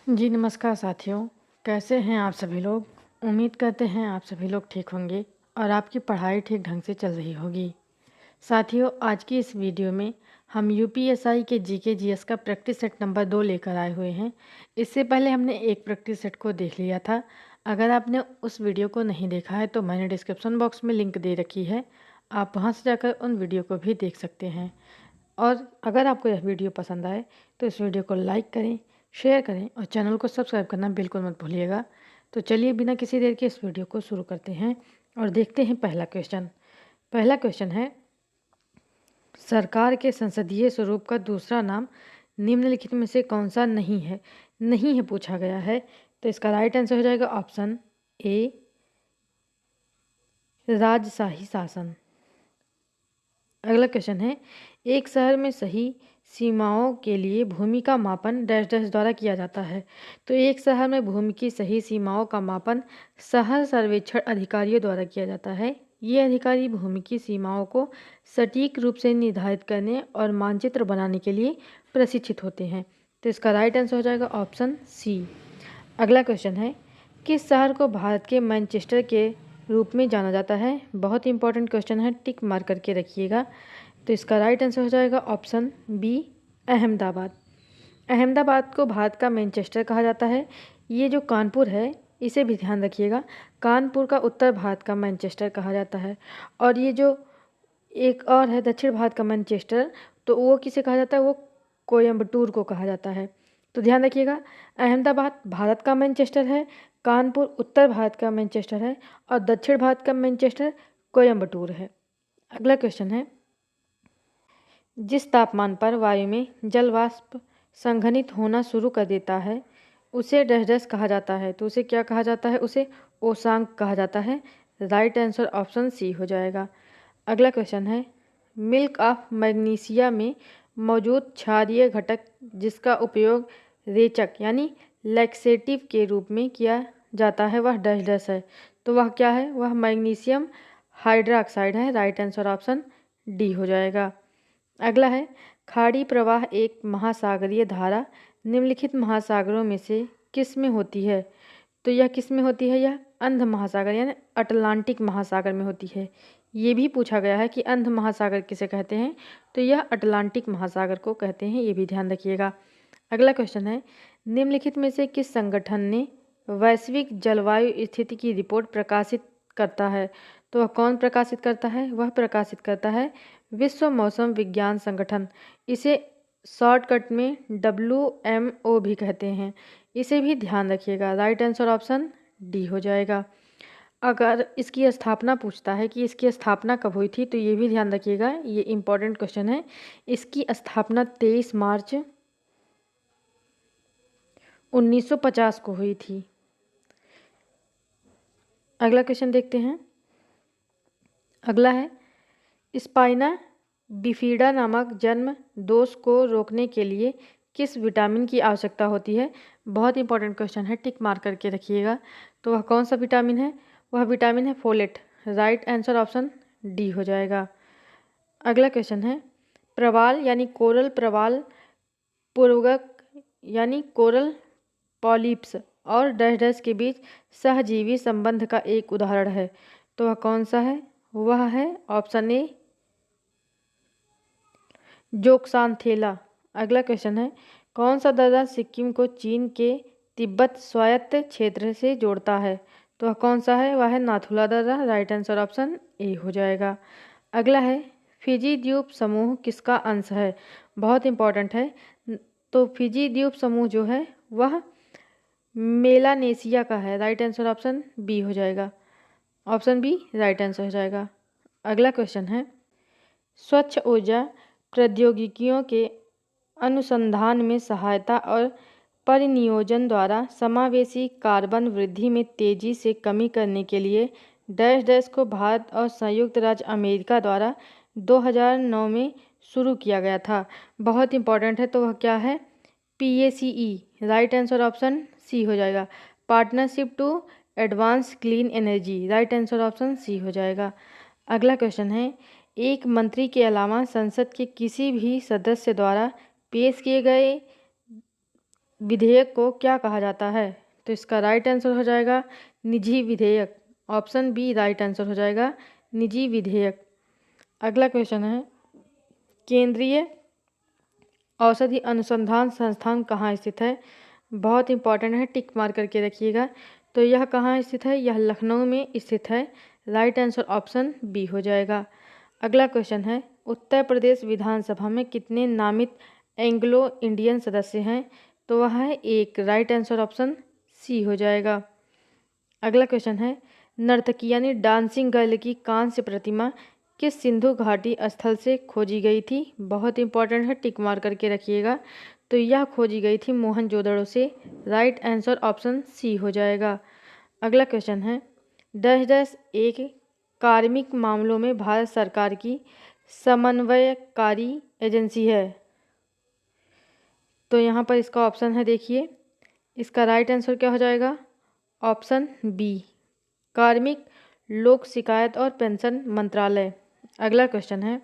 जी नमस्कार साथियों, कैसे हैं आप सभी लोग। उम्मीद करते हैं आप सभी लोग ठीक होंगे और आपकी पढ़ाई ठीक ढंग से चल रही होगी। साथियों, आज की इस वीडियो में हम यूपीएसआई के जीके जीएस का प्रैक्टिस सेट नंबर 2 लेकर आए हुए हैं। इससे पहले हमने एक प्रैक्टिस सेट को देख लिया था। अगर आपने उस वीडियो को नहीं देखा है तो मैंने डिस्क्रिप्शन बॉक्स में लिंक दे रखी है, आप वहां से जाकर उन वीडियो को भी देख सकते हैं। और अगर आपको यह वीडियो पसंद आए तो इस वीडियो को लाइक करें, शेयर करें और चैनल को सब्सक्राइब करना बिल्कुल मत भूलिएगा। तो चलिए बिना किसी देर के इस वीडियो को शुरू करते हैं और देखते हैं पहला क्वेश्चन। पहला क्वेश्चन है, सरकार के संसदीय स्वरूप का दूसरा नाम निम्नलिखित में से कौन सा नहीं है। नहीं है पूछा गया है, तो इसका राइट आंसर हो जाएगा ऑप्शन ए, राजशाही शासन। अगला क्वेश्चन है, एक शहर में सही सीमाओं के लिए भूमि का मापन डैश डैश द्वारा किया जाता है। तो एक शहर में भूमि की सही सीमाओं का मापन शहर सर्वेक्षण अधिकारियों द्वारा किया जाता है। ये अधिकारी भूमि की सीमाओं को सटीक रूप से निर्धारित करने और मानचित्र बनाने के लिए प्रशिक्षित होते हैं। तो इसका राइट आंसर हो जाएगा ऑप्शन सी। अगला क्वेश्चन है, किस शहर को भारत के मैनचेस्टर के रूप में जाना जाता है। बहुत इंपॉर्टेंट क्वेश्चन है, टिक मार करके रखिएगा। तो इसका राइट आंसर हो जाएगा ऑप्शन बी, अहमदाबाद। अहमदाबाद को भारत का मैनचेस्टर कहा जाता है। ये जो कानपुर है इसे भी ध्यान रखिएगा, कानपुर का उत्तर भारत का मैनचेस्टर कहा जाता है। और ये जो एक और है दक्षिण भारत का मैनचेस्टर, तो वो किसे कहा जाता है, वो कोयम्बटूर को कहा जाता है। तो ध्यान रखिएगा, अहमदाबाद भारत का मैनचेस्टर है, कानपुर उत्तर भारत का मैनचेस्टर है और दक्षिण भारत का मैनचेस्टर कोयम्बटूर है। अगला क्वेश्चन है, जिस तापमान पर वायु में जल वाष्प संघनित होना शुरू कर देता है उसे डैश डैश कहा जाता है। तो उसे क्या कहा जाता है, उसे ओसांक कहा जाता है। राइट आंसर ऑप्शन सी हो जाएगा। अगला क्वेश्चन है, मिल्क ऑफ मैग्नीशिया में मौजूद क्षारीय घटक जिसका उपयोग रेचक यानी लैक्सेटिव के रूप में किया जाता है वह डैश डैश है। तो वह क्या है, वह मैग्नीशियम हाइड्रोक्साइड है। राइट आंसर ऑप्शन डी हो जाएगा। अगला है, खाड़ी प्रवाह एक महासागरीय धारा निम्नलिखित महासागरों में से किस में होती है। तो यह किस में होती है, यह अंध महासागर यानी अटलांटिक महासागर में होती है। ये भी पूछा गया है कि अंध महासागर किसे कहते हैं, तो यह अटलांटिक महासागर को कहते हैं, ये भी ध्यान रखिएगा। अगला क्वेश्चन है, निम्नलिखित में से किस संगठन ने वैश्विक जलवायु स्थिति की रिपोर्ट प्रकाशित करता है। तो वह कौन प्रकाशित करता है, वह प्रकाशित करता है विश्व मौसम विज्ञान संगठन। इसे शॉर्टकट में WMO भी कहते हैं, इसे भी ध्यान रखिएगा। राइट आंसर ऑप्शन डी हो जाएगा। अगर इसकी स्थापना पूछता है कि इसकी स्थापना कब हुई थी, तो ये भी ध्यान रखिएगा, ये इम्पोर्टेंट क्वेश्चन है। इसकी स्थापना 23 मार्च 1950 को हुई थी। अगला क्वेश्चन देखते हैं। अगला है, स्पाइना बिफिडा नामक जन्म दोष को रोकने के लिए किस विटामिन की आवश्यकता होती है। बहुत इंपॉर्टेंट क्वेश्चन है, टिक मार करके रखिएगा। तो वह कौन सा विटामिन है, वह विटामिन है folate. Right answer option D हो जाएगा। अगला क्वेश्चन है, प्रवाल यानी कोरल प्रवाल पूर्वक यानी कोरल पॉलिप्स और डैश डैश के बीच सहजीवी संबंध का एक उदाहरण है। तो वह कौन सा है, वह है ऑप्शन ए, जोक्सानथेला। अगला क्वेश्चन है, कौन सा दर्रा सिक्किम को चीन के तिब्बत स्वायत्त क्षेत्र से जोड़ता है। तो वह कौन सा है, वह है नाथुला दर्रा। राइट आंसर ऑप्शन ए हो जाएगा। अगला है, फिजी द्वीप समूह किसका अंश है। बहुत इंपॉर्टेंट है। तो फिजी द्वीप समूह जो है वह मेलानेशिया का है। राइट आंसर ऑप्शन बी हो जाएगा। ऑप्शन बी राइट आंसर हो जाएगा। अगला क्वेश्चन है, स्वच्छ ऊर्जा प्रौद्योगिकियों के अनुसंधान में सहायता और परिनियोजन द्वारा समावेशी कार्बन वृद्धि में तेजी से कमी करने के लिए डैश डैश को भारत और संयुक्त राज्य अमेरिका द्वारा 2009 में शुरू किया गया था। बहुत इंपॉर्टेंट है, तो वह क्या है, PACE। Right answer option C हो जाएगा, partnership to advance clean energy. Right answer option C हो जाएगा। अगला क्वेश्चन है, एक मंत्री के अलावा संसद के किसी भी सदस्य द्वारा पेश किए गए विधेयक को क्या कहा जाता है? तो इसका राइट आंसर हो जाएगा निजी विधेयक। ऑप्शन बी राइट आंसर हो जाएगा निजी विधेयक। अगला क्वेश्चन है, केंद्रीय औषधि अनुसंधान संस्थान कहाँ स्थित है? बहुत इंपॉर्टेंट है, टिक मार करके रखिएगा। तो यह कहाँ स्थित है? यह लखनऊ में स्थित है। राइट आंसर ऑप्शन बी हो जाएगा। अगला क्वेश्चन है, उत्तर प्रदेश विधानसभा में कितने नामित एंग्लो इंडियन सदस्य हैं? तो वह है एक। राइट आंसर ऑप्शन सी हो जाएगा। अगला क्वेश्चन है, नर्तकी यानी डांसिंग गर्ल की कांस्य प्रतिमा किस सिंधु घाटी स्थल से खोजी गई थी? बहुत इंपॉर्टेंट है, टिक मार करके रखिएगा। तो यह खोजी गई थी मोहनजोदड़ो से। राइट आंसर ऑप्शन सी हो जाएगा। अगला क्वेश्चन है, डैश डैश एक कार्मिक मामलों में भारत सरकार की समन्वयकारी एजेंसी है। तो यहाँ पर इसका ऑप्शन है, देखिए इसका राइट आंसर क्या हो जाएगा? ऑप्शन बी कार्मिक लोक शिकायत और पेंशन मंत्रालय। अगला क्वेश्चन है,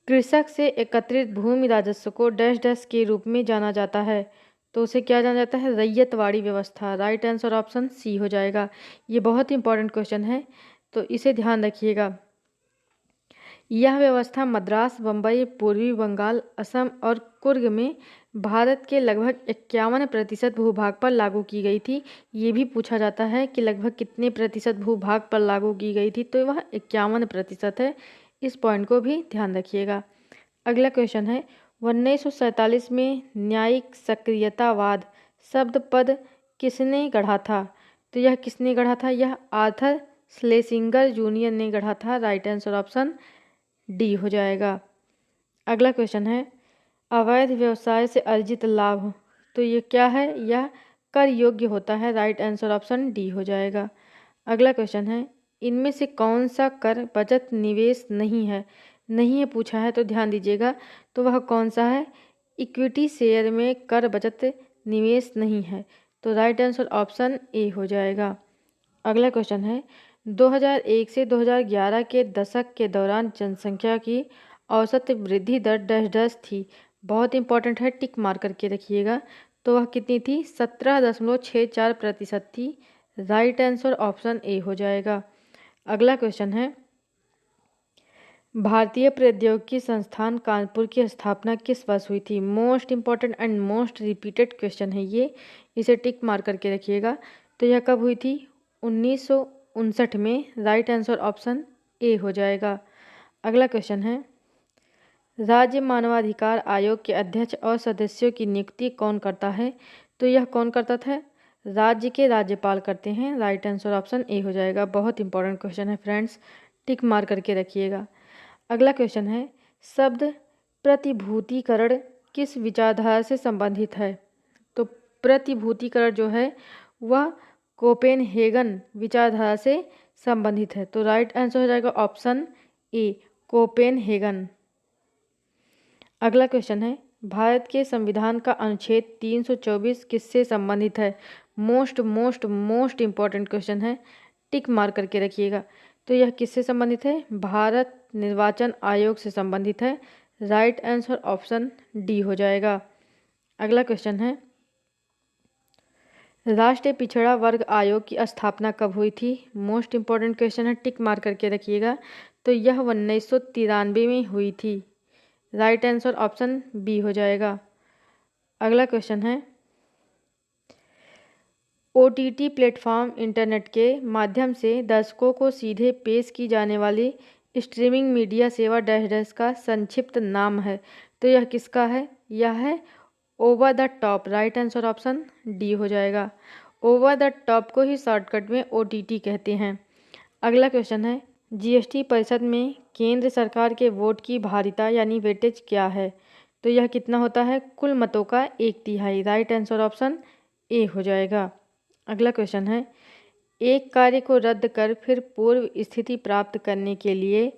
कृषक से एकत्रित भूमि राजस्व को डैश डैश के रूप में जाना जाता है। तो उसे क्या जाना जाता है? रैयतवाड़ी व्यवस्था। राइट आंसर ऑप्शन सी हो जाएगा। ये बहुत इंपॉर्टेंट क्वेश्चन है, तो इसे ध्यान रखिएगा। यह व्यवस्था मद्रास, बम्बई, पूर्वी बंगाल, असम और कुर्ग में भारत के लगभग 51% भूभाग पर लागू की गई थी। ये भी पूछा जाता है कि लगभग कितने प्रतिशत भूभाग पर लागू की गई थी, तो वह 51% है। इस पॉइंट को भी ध्यान रखिएगा। अगला क्वेश्चन है, 1947 में न्यायिक सक्रियतावाद शब्द पद किसने गढ़ा था? तो यह किसने गढ़ा था? यह आर्थर श्लेसिंगर जूनियर ने गढ़ा था। राइट आंसर ऑप्शन डी हो जाएगा। अगला क्वेश्चन है, अवैध व्यवसाय से अर्जित लाभ, तो ये क्या है? यह कर योग्य होता है। राइट आंसर ऑप्शन डी हो जाएगा। अगला क्वेश्चन है, इनमें से कौन सा कर बचत निवेश नहीं है? नहीं है पूछा है, तो ध्यान दीजिएगा। तो वह कौन सा है? इक्विटी शेयर में कर बचत निवेश नहीं है। तो राइट आंसर ऑप्शन ए हो जाएगा। अगला क्वेश्चन है, 2001 से 2011 के दशक के दौरान जनसंख्या की औसत वृद्धि दर डैश डैश थी। बहुत इंपॉर्टेंट है, टिक मार करके रखिएगा। तो वह कितनी थी? 17.64% थी। राइट आंसर ऑप्शन ए हो जाएगा। अगला क्वेश्चन है, भारतीय प्रौद्योगिकी संस्थान कानपुर की स्थापना किस वर्ष हुई थी? Most important and most repeated question है ये, इसे टिक मार करके रखिएगा। तो यह कब हुई थी? 1959 में। राइट आंसर ऑप्शन ए हो जाएगा। अगला क्वेश्चन है, राज्य मानवाधिकार आयोग के अध्यक्ष और सदस्यों की नियुक्ति कौन करता है? तो यह कौन करता था? राज्य के राज्यपाल करते हैं। राइट आंसर ऑप्शन ए हो जाएगा। बहुत इंपॉर्टेंट क्वेश्चन है फ्रेंड्स, टिक मार करके रखिएगा। अगला क्वेश्चन है, शब्द प्रतिभूतिकरण किस विचारधारा से संबंधित है? तो प्रतिभूतिकरण जो है वह कोपेनहेगन विचारधारा से संबंधित है। तो राइट आंसर हो जाएगा ऑप्शन ए कोपेनहेगन। अगला क्वेश्चन है, भारत के संविधान का अनुच्छेद 324 किससे संबंधित है? Most most most important question है, टिक मार करके रखिएगा। तो यह किससे संबंधित है? भारत निर्वाचन आयोग से संबंधित है। राइट आंसर ऑप्शन डी हो जाएगा। अगला क्वेश्चन है, राष्ट्रीय पिछड़ा वर्ग आयोग की स्थापना कब हुई थी? मोस्ट इंपॉर्टेंट क्वेश्चन है, टिक मार करके रखिएगा। तो यह 1993 में हुई थी। राइट आंसर ऑप्शन बी हो जाएगा। अगला क्वेश्चन है, OTT प्लेटफॉर्म इंटरनेट के माध्यम से दर्शकों को सीधे पेश की जाने वाली स्ट्रीमिंग मीडिया सेवा डैश डैश का संक्षिप्त नाम है। तो यह किसका है? यह है over the top. Right answer option D हो जाएगा। ओवर द टॉप को ही शॉर्टकट में OTT कहते हैं। अगला क्वेश्चन है, GST परिषद में केंद्र सरकार के वोट की भारिता यानी वेटेज क्या है? तो यह कितना होता है? कुल मतों का 1/3। राइट आंसर ऑप्शन ए हो जाएगा। अगला क्वेश्चन है, एक कार्य को रद्द कर फिर पूर्व स्थिति प्राप्त करने के लिए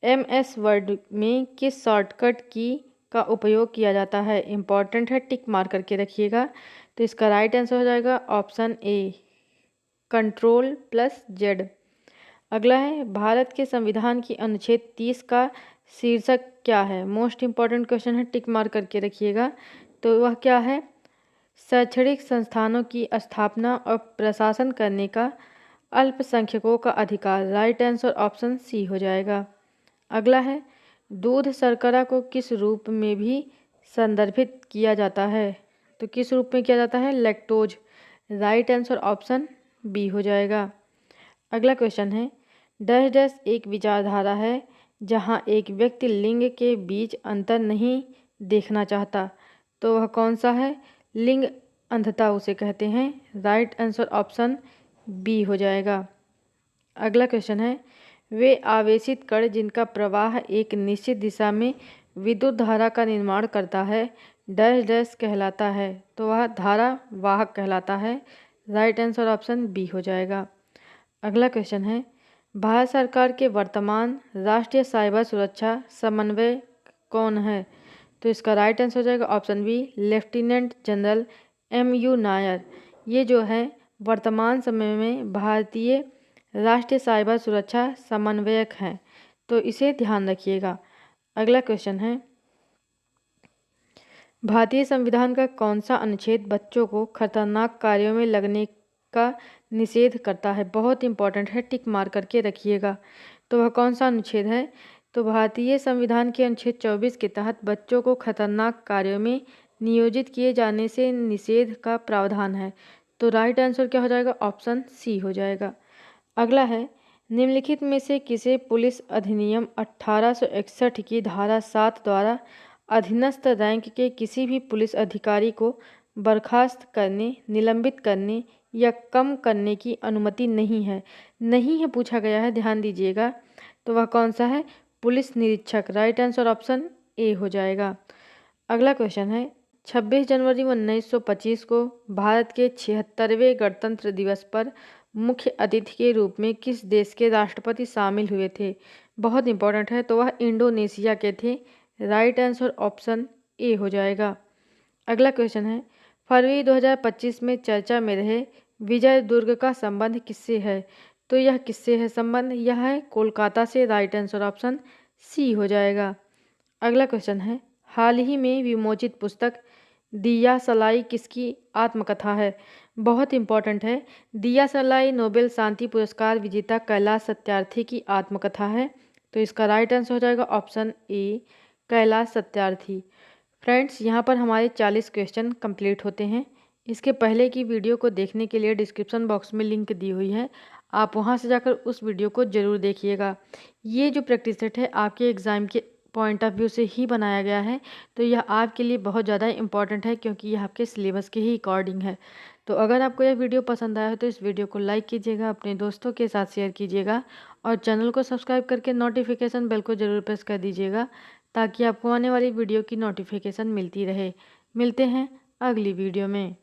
MS वर्ड में किस शॉर्टकट की का उपयोग किया जाता है? इंपॉर्टेंट है, टिक मार करके रखिएगा। तो इसका राइट आंसर हो जाएगा ऑप्शन ए Ctrl+Z। अगला है, भारत के संविधान की अनुच्छेद 30 का शीर्षक क्या है? मोस्ट इंपॉर्टेंट क्वेश्चन है, टिक मार करके रखिएगा। तो वह क्या है? शैक्षणिक संस्थानों की स्थापना और प्रशासन करने का अल्पसंख्यकों का अधिकार। राइट आंसर ऑप्शन सी हो जाएगा। अगला है, दूध शर्करा को किस रूप में भी संदर्भित किया जाता है? तो किस रूप में किया जाता है? Lactose. Right answer option B हो जाएगा। अगला क्वेश्चन है, डैश डैश एक विचारधारा है जहाँ एक व्यक्ति लिंग के बीच अंतर नहीं देखना चाहता, तो वह कौन सा है? लिंग अंधता उसे कहते हैं। राइट आंसर ऑप्शन बी हो जाएगा। अगला क्वेश्चन है, वे आवेशित कण जिनका प्रवाह एक निश्चित दिशा में विद्युत धारा का निर्माण करता है डैश डैश कहलाता है, तो वह धारा वाहक कहलाता है। राइट आंसर ऑप्शन बी हो जाएगा। अगला क्वेश्चन है, भारत सरकार के वर्तमान राष्ट्रीय साइबर सुरक्षा समन्वय कौन है? तो इसका राइट आंसर हो जाएगा option B, lieutenant general MU Nair. ये जो है वर्तमान समय में भारतीय राष्ट्रीय साइबर सुरक्षा समन्वयक हैं, तो इसे ध्यान रखिएगा। अगला क्वेश्चन है, भारतीय संविधान का कौन सा अनुच्छेद बच्चों को खतरनाक कार्यों में लगने का निषेध करता है? बहुत इंपॉर्टेंट है, टिक मार करके रखिएगा। तो वह कौन सा अनुच्छेद है? तो भारतीय संविधान के अनुच्छेद 24 के तहत बच्चों को खतरनाक कार्यों में नियोजित किए जाने से निषेध का प्रावधान है। तो राइट आंसर क्या हो जाएगा? ऑप्शन सी हो जाएगा। अगला है, निम्नलिखित में से किसे पुलिस अधिनियम 1861 की धारा 7 द्वारा अधीनस्थ रैंक के किसी भी पुलिस अधिकारी को बर्खास्त करने, निलंबित करने या कम करने की अनुमति नहीं है? नहीं है पूछा गया है, ध्यान दीजिएगा। तो वह कौन सा है? पुलिस निरीक्षक। राइट आंसर ऑप्शन ए हो जाएगा। अगला क्वेश्चन है, 26 जनवरी 1925 को भारत के 76वें गणतंत्र दिवस पर मुख्य अतिथि के रूप में किस देश के राष्ट्रपति शामिल हुए थे? बहुत इंपॉर्टेंट है, तो वह इंडोनेशिया के थे। राइट आंसर ऑप्शन ए हो जाएगा। अगला क्वेश्चन है, फरवरी 2025 में चर्चा में रहे विजय दुर्ग का संबंध किससे है? तो यह किससे है संबंध? यह है कोलकाता से। राइट आंसर ऑप्शन सी हो जाएगा। अगला क्वेश्चन है, हाल ही में विमोचित पुस्तक दिया सलाई किसकी आत्मकथा है? बहुत इंपॉर्टेंट है, दिया सलाई नोबेल शांति पुरस्कार विजेता कैलाश सत्यार्थी की आत्मकथा है। तो इसका राइट आंसर हो जाएगा option A, Kailash Satyarthi. Friends, यहाँ पर हमारे 40 क्वेश्चन कंप्लीट होते हैं। इसके पहले की वीडियो को देखने के लिए डिस्क्रिप्शन बॉक्स में लिंक दी हुई है, आप वहाँ से जाकर उस वीडियो को ज़रूर देखिएगा। ये जो प्रैक्टिस सेट है आपके एग्ज़ाम के पॉइंट ऑफ व्यू से ही बनाया गया है, तो यह आपके लिए बहुत ज़्यादा इंपॉर्टेंट है क्योंकि यह आपके सिलेबस के ही अकॉर्डिंग है। तो अगर आपको यह वीडियो पसंद आया हो तो इस वीडियो को लाइक कीजिएगा, अपने दोस्तों के साथ शेयर कीजिएगा और चैनल को सब्सक्राइब करके नोटिफिकेशन बेल को ज़रूर प्रेस कर दीजिएगा ताकि आपको आने वाली वीडियो की नोटिफिकेशन मिलती रहे। मिलते हैं अगली वीडियो में।